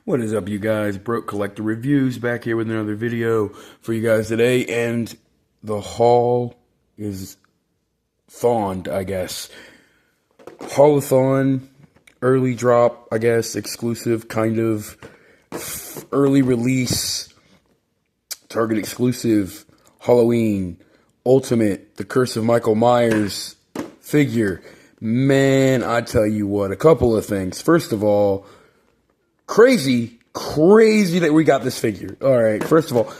What is up, you guys? Broke Collector Reviews back here with another video for you guys today, and the haul is thawed, I guess. HAUL-A-Thon, early drop, I guess, exclusive, kind of, early release, Target exclusive, Halloween, Ultimate, The Curse of Michael Myers figure. Man, I tell you what, a couple of things. First of all, crazy that we got this figure. All right, first of all,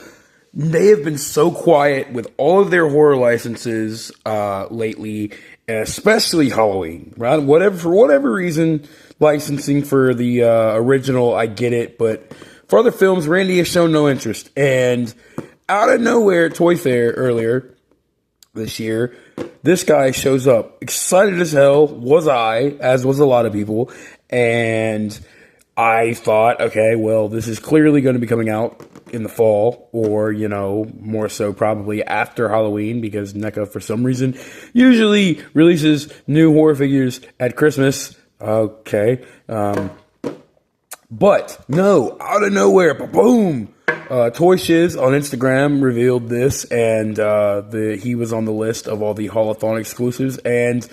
they have been so quiet with all of their horror licenses lately, and especially Halloween. Right? For whatever reason, licensing for the original, I get it, but for other films, Randy has shown no interest. And out of nowhere at Toy Fair earlier this year, this guy shows up, excited as hell. Was I, as was a lot of people, and I thought, okay, well, this is clearly going to be coming out in the fall, or, you know, more so probably after Halloween, because Neca, for some reason, usually releases new horror figures at Christmas. Okay. But, no, out of nowhere, boom! Toy Shiz on Instagram revealed this, and he was on the list of all the HAUL-A-Thon exclusives, and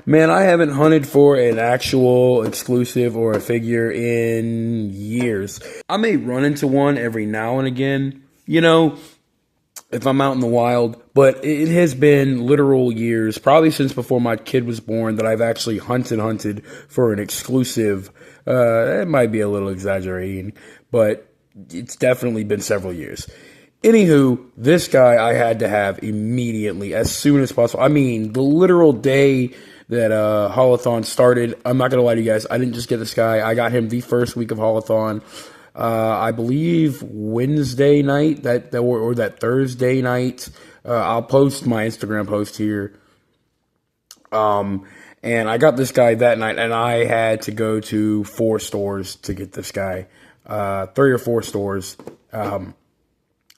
man, I haven't hunted for an actual exclusive or a figure in years. I may run into one every now and again, you know, if I'm out in the wild, but it has been literal years, probably since before my kid was born, that I've actually hunted for an exclusive. It might be a little exaggerating, but it's definitely been several years. Anywho, this guy I had to have immediately, as soon as possible. I mean, the literal day that HAUL-A-Thon started, I'm not going to lie to you guys, I didn't just get this guy. I got him the first week of HAUL-A-Thon. I believe Wednesday night, or that Thursday night. I'll post my Instagram post here. And I got this guy that night, and I had to go to 4 stores to get this guy. 3 or 4 stores,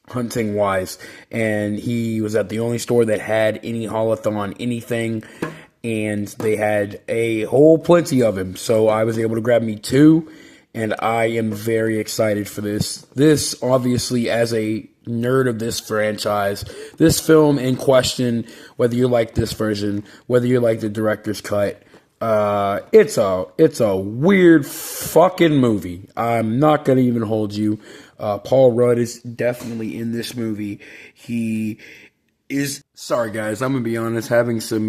hunting wise, and he was at the only store that had any HAUL-A-Thon anything, and they had a whole plenty of him, so I was able to grab me 2, and I am very excited for this. This, obviously, as a nerd of this franchise, this film in question, whether you like this version, whether you like the director's cut, it's a weird fucking movie. I'm not gonna even hold you. Paul Rudd is definitely in this movie. He is, sorry guys, I'm gonna be honest, having some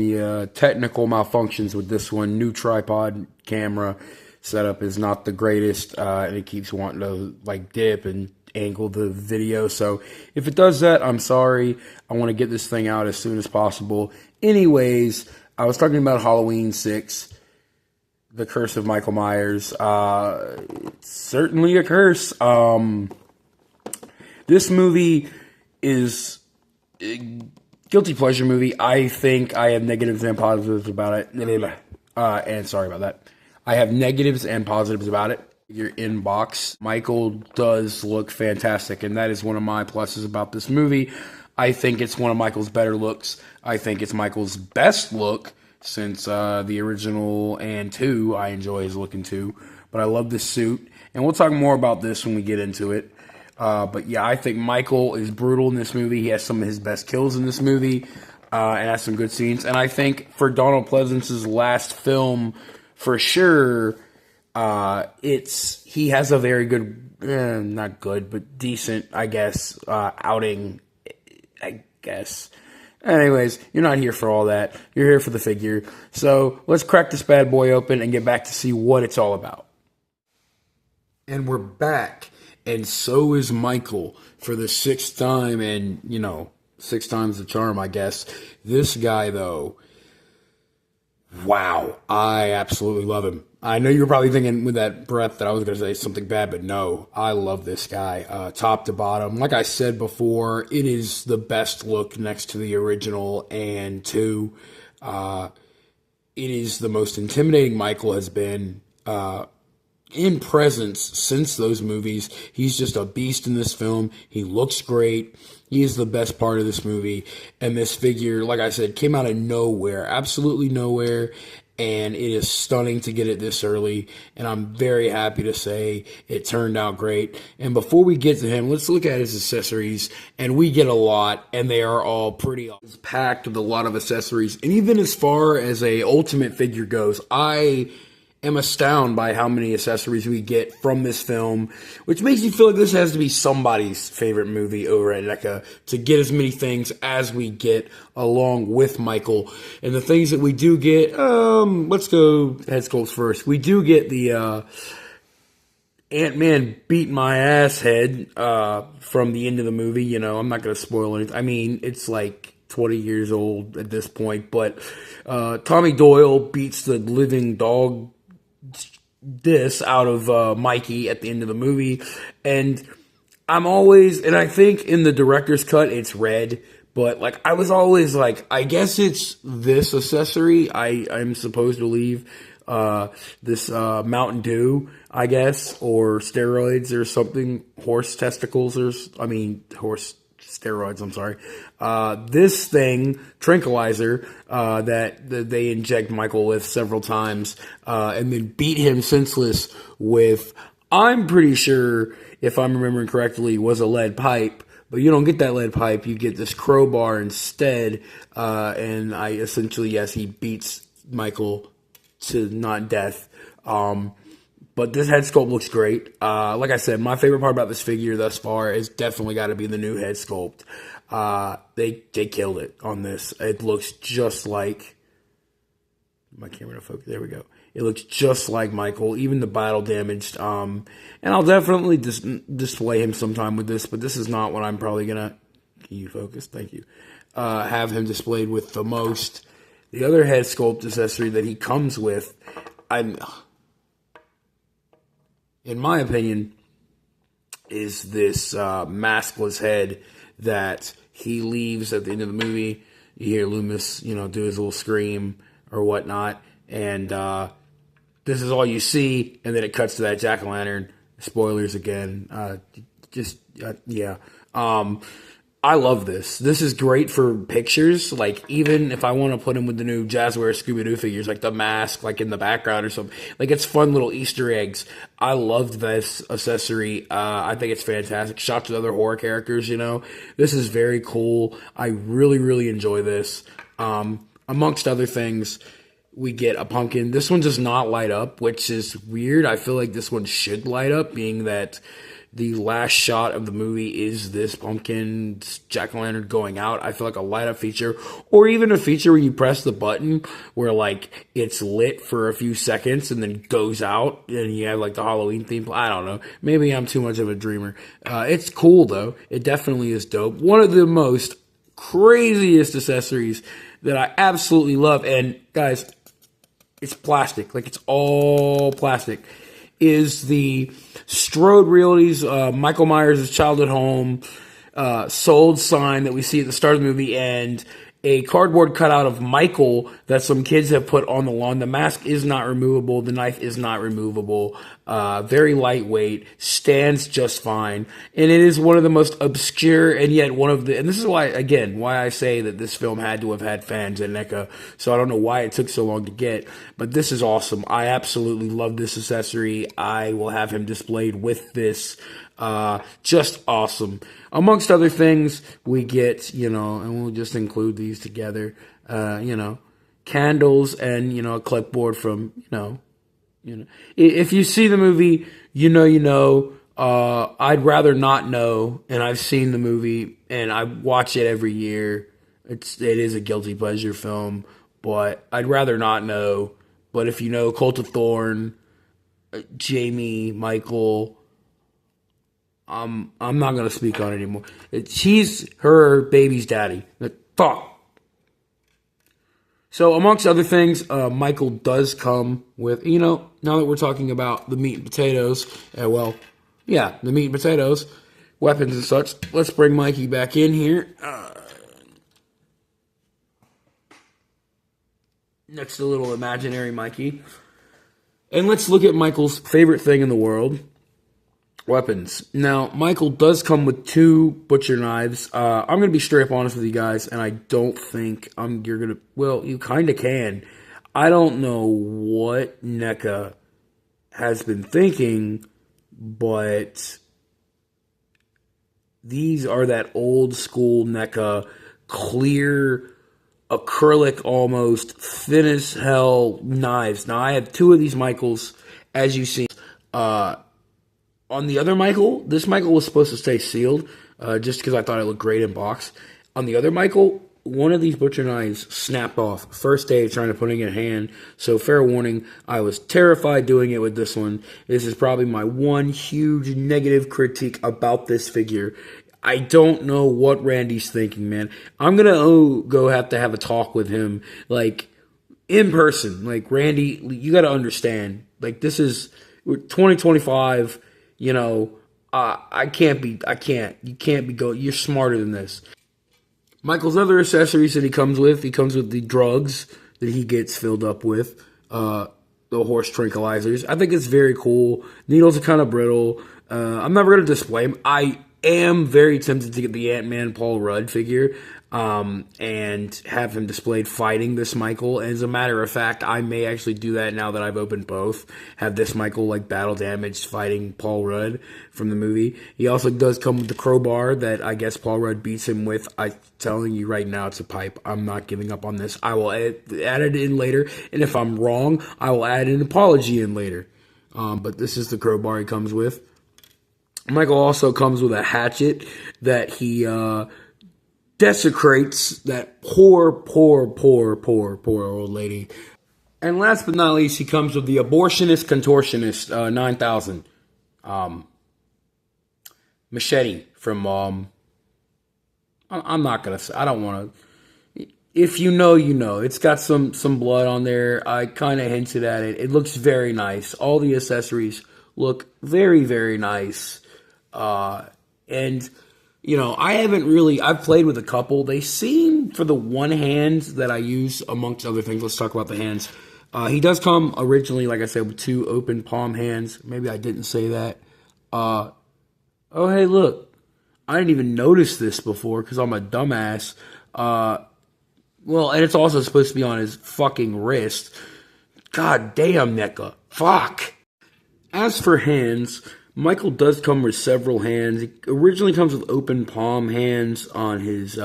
technical malfunctions with this one. New tripod camera setup is not the greatest, and it keeps wanting to like dip and angle the video. So if it does that, I'm sorry. I want to get this thing out as soon as possible. Anyways, I was talking about Halloween 6, The Curse of Michael Myers. It's certainly a curse. This movie is a guilty pleasure movie. I think I have negatives and positives about it. And sorry about that. I have negatives and positives about it. Your inbox. Michael does look fantastic, and that is one of my pluses about this movie. I think it's one of Michael's better looks. I think it's Michael's best look since the original and 2. I enjoy his look in 2, but I love this suit, and we'll talk more about this when we get into it. But yeah, I think Michael is brutal in this movie. He has some of his best kills in this movie, and has some good scenes. And I think for Donald Pleasance's last film, for sure, he has a very good, not good, but decent, I guess, outing, I guess. Anyways, you're not here for all that. You're here for the figure. So let's crack this bad boy open and get back to see what it's all about. And we're back. And so is Michael for the 6th time, and, you know, 6 times the charm, I guess. This guy, though, wow, I absolutely love him. I know you're probably thinking with that breath that I was going to say something bad, but no, I love this guy, top to bottom. Like I said before, it is the best look next to the original and 2. It is the most intimidating Michael has been in presence since those movies. He's just a beast in this film. He looks great. He is the best part of this movie. And this figure, like I said, came out of nowhere, absolutely nowhere. and it is stunning to get it this early, and I'm very happy to say it turned out great. And before we get to him, let's look at his accessories, and we get a lot, and they are all pretty packed with a lot of accessories. And even as far as a Ultimate figure goes, I am astounded by how many accessories we get from this film, which makes me feel like this has to be somebody's favorite movie over at Neca to get as many things as we get along with Michael. And the things that we do get, let's go head sculpts first. We do get the Ant-Man beat my ass head from the end of the movie. You know, I'm not going to spoil anything. I mean, it's like 20 years old at this point, but Tommy Doyle beats the living dog out of Mikey at the end of the movie, and and I think in the director's cut it's red, but like I was always like, I guess it's this accessory. I'm supposed to believe this Mountain Dew, I guess, or steroids or something, horse steroids, I'm sorry. This thing, tranquilizer, that they inject Michael with several times, and then beat him senseless with, I'm pretty sure, if I'm remembering correctly, was a lead pipe. But you don't get that lead pipe, you get this crowbar instead, and he beats Michael to not death. But this head sculpt looks great. Like I said, my favorite part about this figure thus far is definitely got to be the new head sculpt. They killed it on this. It looks just like my camera to focus. There we go. It looks just like Michael, even the battle damaged. And I'll definitely display him sometime with this, but this is not what I'm probably gonna. Can you focus? Thank you. Have him displayed with the most. The other head sculpt accessory that he comes with, in my opinion, is this maskless head that he leaves at the end of the movie. You hear Loomis, do his little scream or whatnot, and this is all you see, and then it cuts to that jack-o'-lantern. Spoilers again. Yeah. I love this. This is great for pictures. Like, even if I want to put him with the new Jazzware Scooby-Doo figures, like the mask, like in the background or something. Like, it's fun little Easter eggs. I loved this accessory. I think it's fantastic. Shots with other horror characters, This is very cool. I really, really enjoy this. Amongst other things, we get a pumpkin. This one does not light up, which is weird. I feel like this one should light up, being that the last shot of the movie is this pumpkin jack-o'-lantern going out. I feel like a light-up feature, or even a feature where you press the button where, like, it's lit for a few seconds and then goes out, and you have, like, the Halloween theme. I don't know. Maybe I'm too much of a dreamer. It's cool, though. It definitely is dope. One of the most craziest accessories that I absolutely love, and, guys, it's plastic. Like, it's all plastic, is the Strode Realty's Michael Myers' childhood home sold sign that we see at the start of the movie, and a cardboard cutout of Michael that some kids have put on the lawn. The mask is not removable. The knife is not removable. Very lightweight. Stands just fine. And it is one of the most obscure and yet and this is why I say that this film had to have had fans at NECA. So I don't know why it took so long to get, but this is awesome. I absolutely love this accessory. I will have him displayed with this. Just awesome. Amongst other things, we get, and we'll just include these together, candles and, a clipboard from, if you see the movie, I'd rather not know, and I've seen the movie, and I watch it every year. It is a guilty pleasure film, but I'd rather not know. But if you know Cult of Thorn, Jamie, Michael, I'm not going to speak on it anymore. He's her baby's daddy. Fuck. So, amongst other things, Michael does come with, now that we're talking about the meat and potatoes, the meat and potatoes, weapons and such, let's bring Mikey back in here. Next to little imaginary Mikey. And let's look at Michael's favorite thing in the world. Weapons. Now, Michael does come with 2 butcher knives. I'm going to be straight up honest with you guys, and I don't think you kind of can. I don't know what Neca has been thinking, but these are that old school Neca, clear, acrylic almost, thin as hell knives. Now, I have two of these Michaels, as you see. Uh, on the other Michael, this Michael was supposed to stay sealed, just because I thought it looked great in box. On the other Michael, one of these butcher knives snapped off first day of trying to put it in hand. So fair warning, I was terrified doing it with this one. This is probably my one huge negative critique about this figure. I don't know what Randy's thinking, man. I'm gonna go have to have a talk with him, like in person. Like, Randy, you got to understand. Like, this is 2025. You know, I can't. You can't be going. You're smarter than this. Michael's other accessories that he comes with the drugs that he gets filled up with, the horse tranquilizers. I think it's very cool. Needles are kind of brittle. I'm never going to display them. I am very tempted to get the Ant-Man Paul Rudd figure, and have him displayed fighting this Michael. As a matter of fact, I may actually do that now that I've opened both. Have this Michael, like, battle damaged fighting Paul Rudd from the movie. He also does come with the crowbar that I guess Paul Rudd beats him with. I'm telling you right now, it's a pipe. I'm not giving up on this. I will add it in later, and if I'm wrong, I will add an apology in later. But this is the crowbar he comes with. Michael also comes with a hatchet that he desecrates that poor old lady. And last but not least, he comes with the abortionist contortionist 9000 machete from I'm not gonna say, I don't want to. If you know, you know. It's got some blood on there. I kind of hinted at it. It looks very nice. All the accessories look very, very nice. And, you know, I've played with a couple. They seem, for the one hand that I use, amongst other things, let's talk about the hands. He does come originally, like I said, with two open palm hands. Maybe I didn't say that. Oh, hey, look. I didn't even notice this before because I'm a dumbass. Well, and it's also supposed to be on his fucking wrist. God damn, Neca. Fuck. As for hands, Michael does come with several hands. He originally comes with open palm hands on his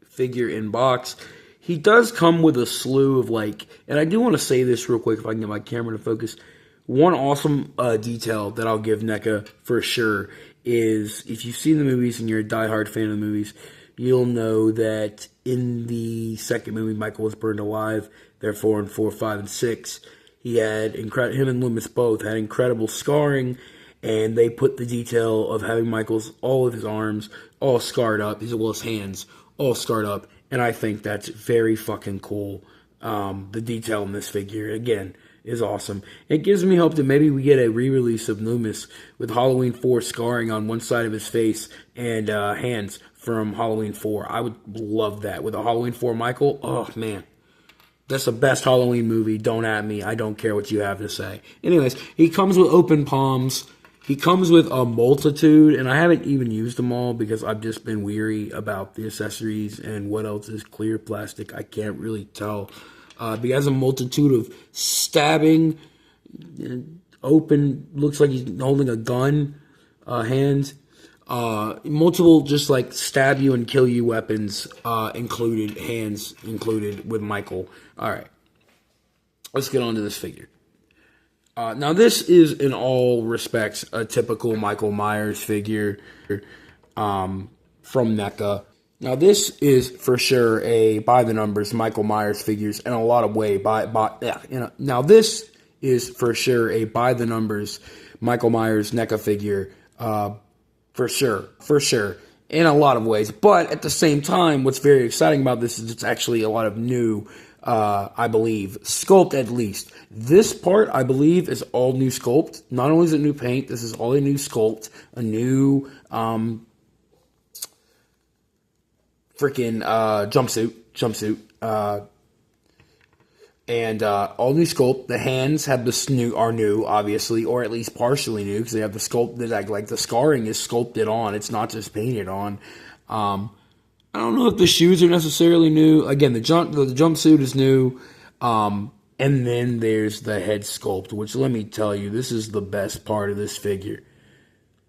figure in box. He does come with a slew of, like, and I do want to say this real quick if I can get my camera to focus. One awesome detail that I'll give Neca for sure is, if you've seen the movies and you're a diehard fan of the movies, you'll know that in the second movie, Michael was burned alive. Therefore, in 4, 5, and 6, he had him and Loomis both had incredible scarring. And they put the detail of having all of his arms all scarred up, as well as hands all scarred up. And I think that's very fucking cool. The detail in this figure, again, is awesome. It gives me hope that maybe we get a re-release of Loomis with Halloween 4 scarring on one side of his face and hands from Halloween 4. I would love that. With a Halloween 4 Michael, oh man. That's the best Halloween movie. Don't at me. I don't care what you have to say. Anyways, he comes with open palms. He comes with a multitude, and I haven't even used them all because I've just been weary about the accessories and what else is clear plastic. I can't really tell. But he has a multitude of stabbing, open, looks like he's holding a gun, hands. Multiple just like stab you and kill you weapons included, hands included with Michael. Alright, let's get on to this figure. Now, this is, in all respects, a typical Michael Myers figure from Neca. Now, this is for sure a by-the-numbers Michael Myers figures in a lot of ways. Now, this is for sure a by-the-numbers Michael Myers NECA figure, for sure, in a lot of ways. But at the same time, what's very exciting about this is it's actually a lot of new, I believe, sculpt at least. This part, I believe, is all new sculpt. Not only is it new paint, this is all a new sculpt, a new freaking jumpsuit, and all new sculpt. The hands are new, obviously, or at least partially new, because they have the sculpt that, like, the scarring is sculpted on. It's not just painted on. I don't know if the shoes are necessarily new. Again, the jumpsuit is new. And then there's the head sculpt, which let me tell you, this is the best part of this figure.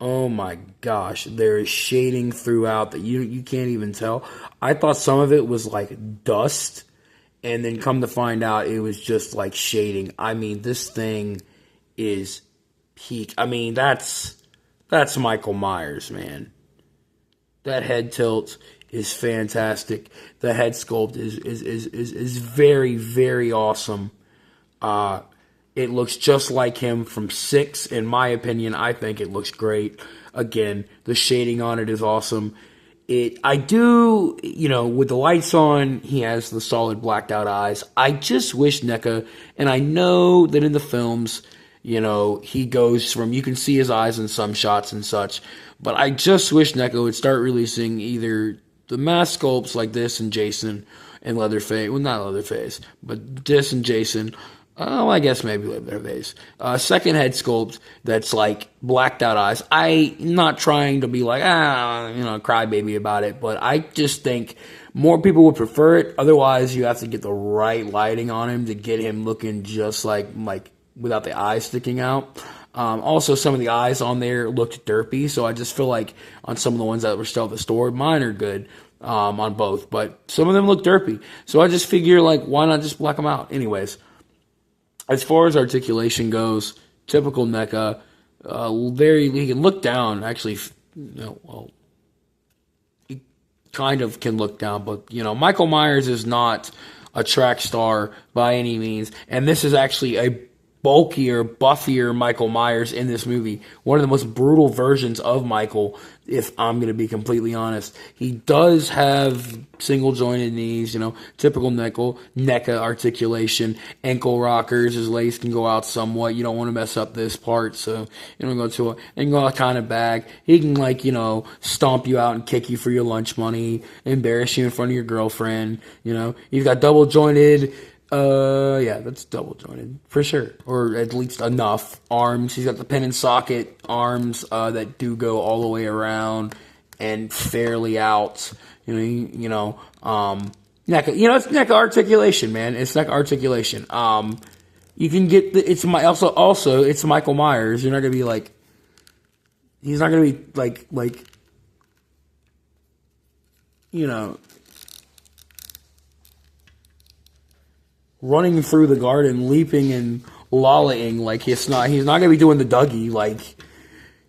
Oh my gosh, there is shading throughout that you can't even tell. I thought some of it was like dust, and then come to find out it was just like shading. I mean, this thing is peak. I mean, that's Michael Myers, man. That head tilt is fantastic. The head sculpt is very, very awesome. Uh, it looks just like him from 6, in my opinion. I think it looks great. Again, the shading on it is awesome. I do, with the lights on, he has the solid blacked out eyes. I just wish Neca, and I know that in the films, he goes from, you can see his eyes in some shots and such, but I just wish Neca would start releasing either the mask sculpts like this and Jason and Leatherface, well, not Leatherface, but this and Jason. Oh, I guess maybe Leatherface. Second head sculpt that's like blacked out eyes. I'm not trying to be like, crybaby about it, but I just think more people would prefer it. Otherwise, you have to get the right lighting on him to get him looking just like without the eyes sticking out. Also, some of the eyes on there looked derpy, so I just feel like on some of the ones that were still at the store, mine are good on both, but some of them look derpy. So I just figure, why not just black them out? Anyways. As far as articulation goes, typical Neca, he can look down. Actually, he kind of can look down, but Michael Myers is not a track star by any means, and this is actually a bulkier, buffier Michael Myers in this movie. One of the most brutal versions of Michael, if I'm going to be completely honest. He does have single jointed knees, typical Neca articulation, ankle rockers. His legs can go out somewhat. You don't want to mess up this part, so you don't go to a kind of bag. He can stomp you out and kick you for your lunch money, embarrass you in front of your girlfriend. He's got double jointed. Yeah, that's double jointed for sure, or at least enough arms. He's got the pin and socket arms that do go all the way around and fairly out. Neca. It's Neca articulation, man. It's Neca articulation. You can get it's Michael Myers. You're not gonna be like. He's not gonna be like. Running through the garden, leaping and lollying he's not gonna be doing the Dougie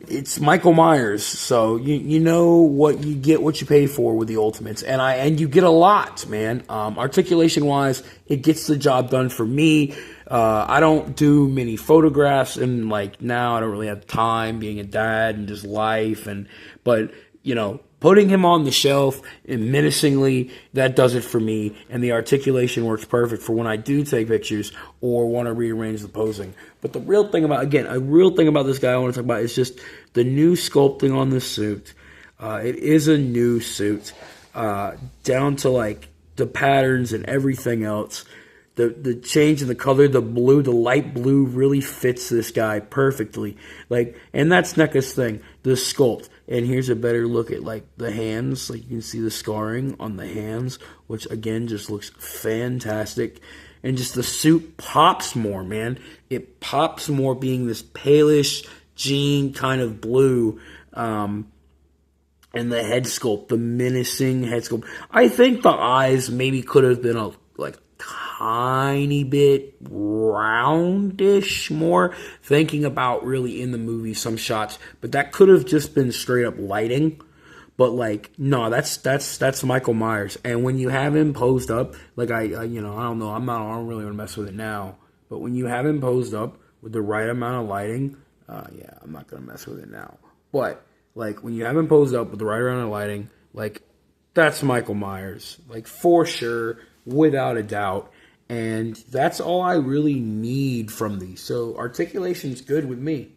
it's Michael Myers, so you know what you get, what you pay for with the Ultimates, and you get a lot, man. Articulation wise, it gets the job done for me. I don't do many photographs, and now I don't really have time being a dad and just life, but putting him on the shelf and menacingly, that does it for me. And the articulation works perfect for when I do take pictures or want to rearrange the posing. But a real thing about this guy I want to talk about is just the new sculpting on this suit. It is a new suit, down to the patterns and everything else. The change in the color, the light blue really fits this guy perfectly. And that's NECA's thing, the sculpt. And here's a better look at the hands. You can see the scarring on the hands, which again just looks fantastic. And just the suit pops more, man. It pops more being this palish jean kind of blue. And the head sculpt, the menacing head sculpt. I think the eyes maybe could have been a tiny bit roundish more, thinking about really in the movie some shots, but that could have just been straight up lighting. But no, that's Michael Myers. And when you have him posed up, I don't know, I don't really want to mess with it now, but when you have him posed up with the right amount of lighting, yeah, I'm not gonna mess with it now. But when you have him posed up with the right amount of lighting, that's Michael Myers, for sure, without a doubt. And that's all I really need from these. So articulation's good with me.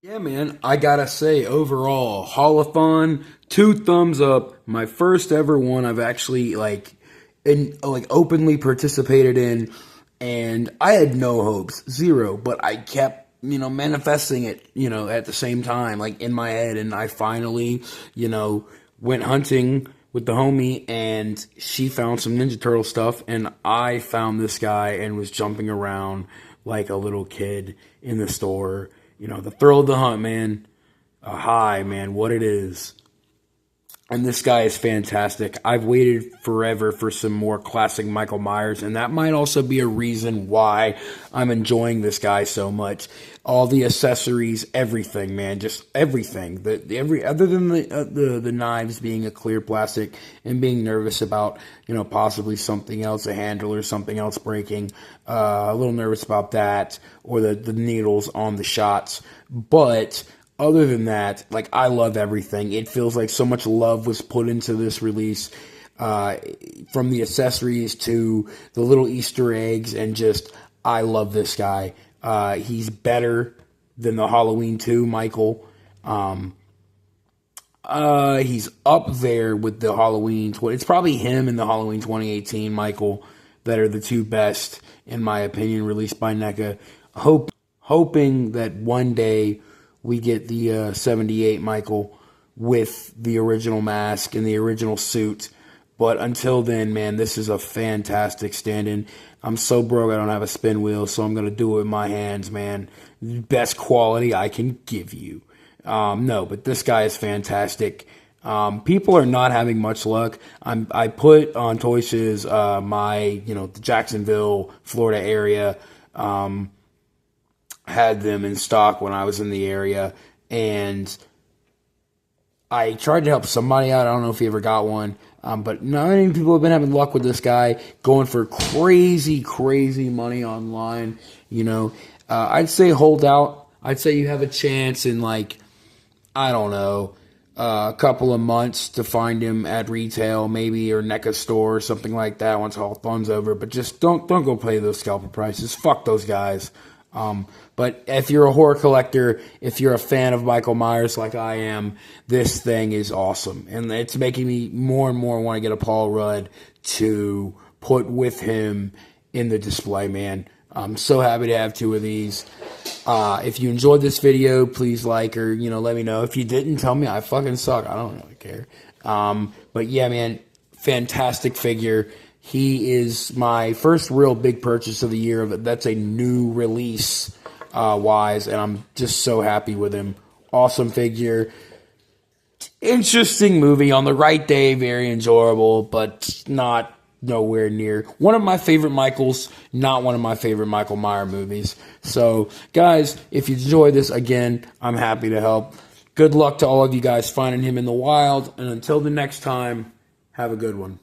Yeah, man, I gotta say, overall, HAUL-A-Thon, 2 thumbs up. My first ever one I've actually openly participated in, and I had no hopes, 0, but I kept manifesting it at the same time, in my head, and I finally went hunting with the homie, and she found some Ninja Turtle stuff, and I found this guy and was jumping around like a little kid in the store. You know, the thrill of the hunt, man. A high, man, what it is. And this guy is fantastic. I've waited forever for some more classic Michael Myers, and that might also be a reason why I'm enjoying this guy so much. All the accessories, everything, man, just everything. Other than the knives being a clear plastic and being nervous about, you know, possibly something else, a handle or something else breaking. A little nervous about that, or the needles on the shots, but other than that, like, I love everything. It feels like so much love was put into this release, from the accessories to the little Easter eggs, and just, I love this guy. He's better than the Halloween 2 Michael. He's up there with the Halloween. It's probably him and the Halloween 2018 Michael that are the two best, in my opinion, released by Neca. Hoping that one day we get the 78 Michael with the original mask and the original suit. But until then, man, this is a fantastic stand-in. I'm so broke I don't have a spin wheel, so I'm going to do it with my hands, man. Best quality I can give you. No, but this guy is fantastic. People are not having much luck. I put on Toy Shiz the Jacksonville, Florida area, had them in stock when I was in the area, and I tried to help somebody out. I don't know if he ever got one, but not many people have been having luck with this guy, going for crazy money online. You know, I'd say hold out. I'd say you have a chance in, like, I don't know, a couple of months to find him at retail, maybe, or Neca store or something like that once HAUL-A-Thon's over. But just don't go pay those scalper prices. Fuck those guys. But if you're a horror collector, if you're a fan of Michael Myers like I am, this thing is awesome. And it's making me more and more want to get a Paul Rudd to put with him in the display, man. I'm so happy to have two of these. If you enjoyed this video, please like, or, let me know. If you didn't, tell me I fucking suck. I don't really care. But yeah, man, fantastic figure. He is my first real big purchase of the year. That's a new release wise, and I'm just so happy with him. Awesome figure. Interesting movie. On the right day, very enjoyable, but not nowhere near one of my favorite Michaels, not one of my favorite Michael Myers movies. So, guys, if you enjoy this, again, I'm happy to help. Good luck to all of you guys finding him in the wild, and until the next time, have a good one.